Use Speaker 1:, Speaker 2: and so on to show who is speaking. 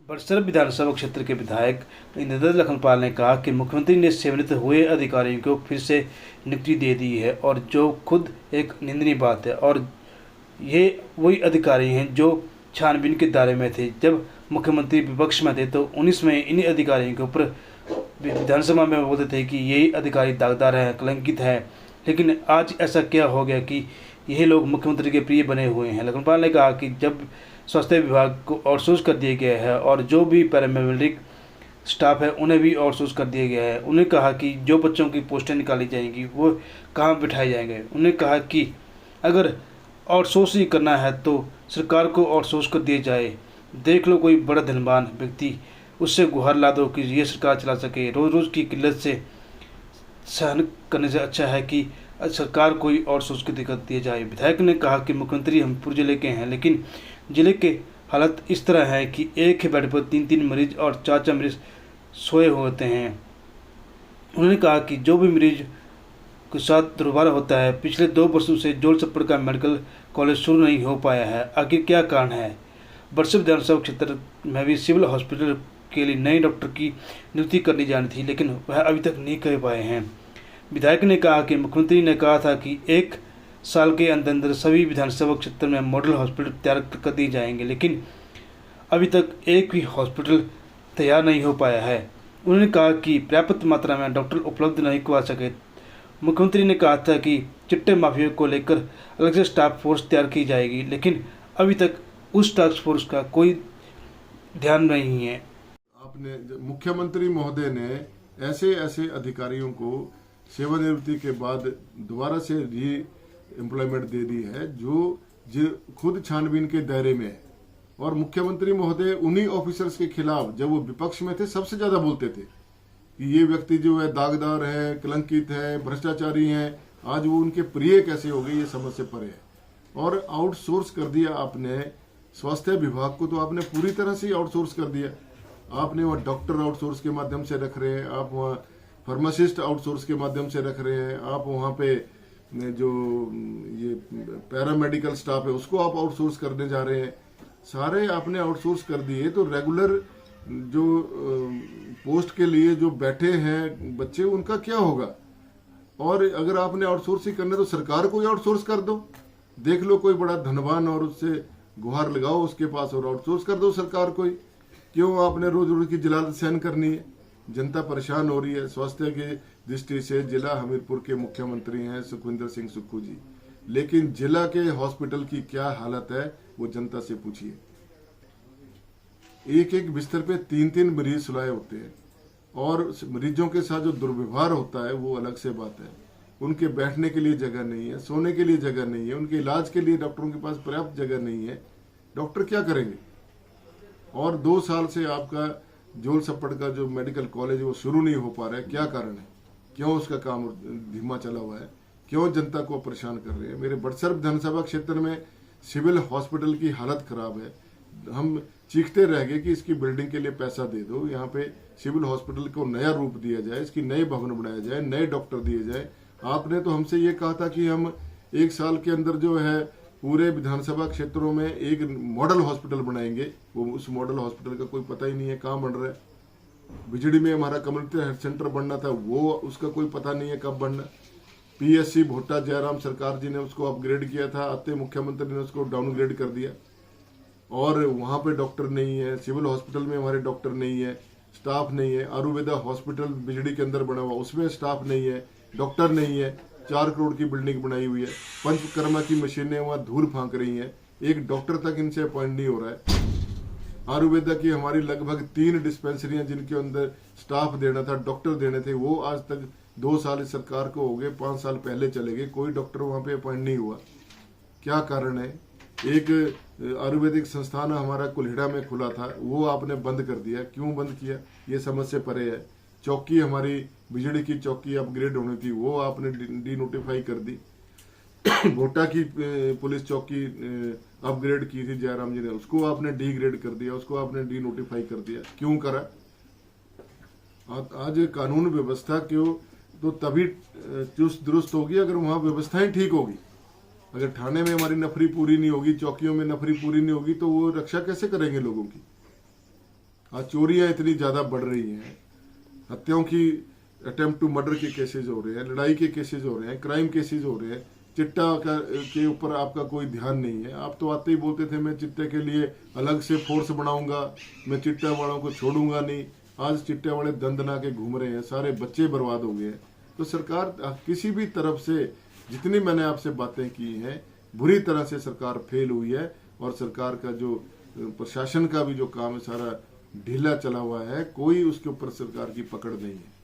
Speaker 1: बड़सर विधानसभा क्षेत्र के विधायक इंद्रदत्त लखनपाल ने कहा कि मुख्यमंत्री ने सेवानिवृत्त हुए अधिकारियों को फिर से नियुक्ति दे दी है और जो खुद एक निंदनीय बात है और ये वही अधिकारी हैं जो छानबीन के दायरे में थे। जब मुख्यमंत्री विपक्ष में थे तो 19 में इन्हीं अधिकारियों के ऊपर विधानसभा में बोलते थे कि यही अधिकारी दागदार हैं, कलंकित हैं, लेकिन आज ऐसा क्या हो गया कि यही लोग मुख्यमंत्री के प्रिय बने हुए हैं। लखनपाल ने कहा कि जब स्वास्थ्य विभाग को आउटसोर्स कर दिया गया है और जो भी पैरामेडिक स्टाफ है उन्हें भी आउटसोर्स कर दिया गया है। उन्होंने कहा कि जो बच्चों की पोस्टें निकाली जाएंगी वो कहाँ बिठाए जाएंगे। उन्होंने कहा कि अगर आउटसोर्स ही करना है तो सरकार को आउटसोर्स कर दिया जाए। देख लो कोई बड़ा धनवान व्यक्ति, उससे गुहार ला दो कि ये सरकार चला सके। रोज़ रोज़ की किल्लत से सहन करने से अच्छा है कि सरकार कोई आउटसोर्स की दिक्कत दी जाए। विधायक ने कहा कि मुख्यमंत्री हमपुर जिले के हैं, लेकिन जिले के हालत इस तरह है कि एक ही बेड पर 3-3 मरीज और 4-4 मरीज सोए होते हैं। उन्होंने कहा कि जो भी मरीज के साथ दुर्व्यवहार होता है, पिछले 2 वर्षों से जोल छप्पड़ का मेडिकल कॉलेज शुरू नहीं हो पाया है। आखिर क्या कारण है। बड़सर विधानसभा क्षेत्र में भी सिविल हॉस्पिटल के लिए नए डॉक्टर की नियुक्ति करनी जानी थी, लेकिन वह अभी तक नहीं कर पाए हैं। विधायक ने कहा कि मुख्यमंत्री ने कहा था कि 1 साल के अंदर अंदर सभी विधानसभा क्षेत्र में मॉडल हॉस्पिटल तैयार कर दिए जाएंगे, लेकिन अभी तक एक भी हॉस्पिटल तैयार नहीं हो पाया है। उन्होंने कहा कि पर्याप्त मात्रा में डॉक्टर उपलब्ध नहीं करवा सके। मुख्यमंत्री ने कहा था कि चिट्टे माफिया को लेकर अलग से स्टाफ फोर्स तैयार की जाएगी, लेकिन अभी तक उस टास्क फोर्स का कोई ध्यान नहीं है।
Speaker 2: आपने मुख्यमंत्री महोदय ने ऐसे ऐसे अधिकारियों को सेवानिवृत्ति के बाद दोबारा से री एम्प्लॉयमेंट दे दी है जो खुद छानबीन के दायरे में है। और मुख्यमंत्री महोदय उन्हीं ऑफिसर्स के खिलाफ जब वो विपक्ष में थे सबसे ज्यादा बोलते थे कि ये व्यक्ति जो है दागदार है, कलंकित है, भ्रष्टाचारी हैं। आज वो उनके प्रिय कैसे हो गए ये समझ से परे है। और आउटसोर्स कर दिया आपने स्वास्थ्य विभाग को, तो आपने पूरी तरह से आउटसोर्स कर दिया। आपने वहाँ डॉक्टर आउटसोर्स के माध्यम से रख रहे हैं, आप वहाँ फार्मासिस्ट आउटसोर्स के माध्यम से रख रहे हैं, आप वहाँ पे जो ये पैरामेडिकल स्टाफ है उसको आप आउटसोर्स करने जा रहे हैं। सारे आपने आउटसोर्स कर दिए तो रेगुलर जो पोस्ट के लिए जो बैठे हैं बच्चे उनका क्या होगा। और अगर आपने आउटसोर्स ही करना तो सरकार को ही आउटसोर्स कर दो। देख लो कोई बड़ा धनवान और उससे गुहार लगाओ उसके पास और आउटसोर्स कर दो सरकार को ही। क्यों आपने रोज रोज की जलालत सहन करनी है। जनता परेशान हो रही है। स्वास्थ्य की दृष्टि से जिला हमीरपुर के मुख्यमंत्री हैं सुखविंदर सिंह सुक्खू जी, लेकिन जिला के हॉस्पिटल की क्या हालत है वो जनता से पूछिए। एक एक बिस्तर पे 3-3 मरीज सुलाए होते हैं और मरीजों के साथ जो दुर्व्यवहार होता है वो अलग से बात है। उनके बैठने के लिए जगह नहीं है, सोने के लिए जगह नहीं है, उनके इलाज के लिए डॉक्टरों के पास पर्याप्त जगह नहीं है। डॉक्टर क्या करेंगे। और 2 साल से आपका जोल छप्पड़ का जो मेडिकल कॉलेज वो शुरू नहीं हो पा रहा है। क्या कारण है, क्यों उसका काम धीमा चला हुआ है, क्यों जनता को परेशान कर रहे हैं। मेरे बड़सर विधानसभा क्षेत्र में सिविल हॉस्पिटल की हालत खराब है। हम चीखते रह गए कि इसकी बिल्डिंग के लिए पैसा दे दो, यहाँ पे सिविल हॉस्पिटल को नया रूप दिया जाए, इसकी नए भवन बनाया जाए, नए डॉक्टर दिए जाए। आपने तो हमसे ये कहा था कि हम 1 साल के अंदर जो है पूरे विधानसभा क्षेत्रों में एक मॉडल हॉस्पिटल बनाएंगे। वो उस मॉडल हॉस्पिटल का कोई पता ही नहीं है कहाँ बन रहा है। बिजड़ी में हमारा कम्युनिटी हेल्थ सेंटर बनना था, वो उसका कोई पता नहीं है कब बनना। पीएससी भोटा जयराम सरकार जी ने उसको अपग्रेड किया था, आते मुख्यमंत्री ने उसको डाउनग्रेड कर दिया। और वहाँ पे डॉक्टर नहीं है, सिविल हॉस्पिटल में हमारे डॉक्टर नहीं है, स्टाफ नहीं है। आयुर्वेदा हॉस्पिटल बिजड़ी के अंदर बना हुआ उसमें स्टाफ नहीं है, डॉक्टर नहीं है। 4 करोड़ की बिल्डिंग बनाई हुई है, पंचकर्मा की मशीनें वहाँ धूल फांक रही हैं, एक डॉक्टर तक इनसे अपॉइंट नहीं हो रहा है। आयुर्वेदा की हमारी लगभग 3 डिस्पेंसरियां जिनके अंदर स्टाफ देना था, डॉक्टर देने थे, वो आज तक 2 साल इस सरकार को हो गए, 5 साल पहले चले गए, कोई डॉक्टर वहाँ पे अपॉइंट नहीं हुआ। क्या कारण है। एक आयुर्वेदिक संस्थान हमारा कुल्हेड़ा में खुला था, वो आपने बंद कर दिया। क्यों बंद किया ये समझ से परे है। चौकी हमारी बिजली की चौकी अपग्रेड होनी थी, वो आपने डी नोटिफाई कर दी। भोटा की पुलिस चौकी अपग्रेड की थी जयराम जी ने, उसको आपने डी ग्रेड कर दिया, उसको आपने डी नोटिफाई कर दिया। क्यों करा। आज कानून व्यवस्था क्यों तो तभी चुस्त दुरुस्त होगी अगर वहां व्यवस्थाएं ठीक होगी। अगर थाने में हमारी नफरी पूरी नहीं होगी, चौकियों में नफरी पूरी नहीं होगी, तो वो रक्षा कैसे करेंगे लोगों की। आज चोरियां इतनी ज्यादा बढ़ रही हैं, हत्याओं की अटेम्प्ट टू मर्डर के केसेज हो रहे हैं, लड़ाई के केसेज हो रहे हैं, क्राइम केसेज हो रहे हैं, चिट्टा के ऊपर आपका कोई ध्यान नहीं है। आप तो आते ही बोलते थे मैं चिट्टे के लिए अलग से फोर्स बनाऊंगा, मैं चिट्टा वालों को छोड़ूंगा नहीं। आज चिट्टे वाले दंदना के घूम रहे हैं, सारे बच्चे बर्बाद हो गए हैं। तो सरकार किसी भी तरफ से, जितनी मैंने आपसे बातें की हैं, बुरी तरह से सरकार फेल हुई है। और सरकार का जो प्रशासन का भी जो काम है सारा ढीला चला हुआ है, कोई उसके ऊपर सरकार की पकड़ नहीं है।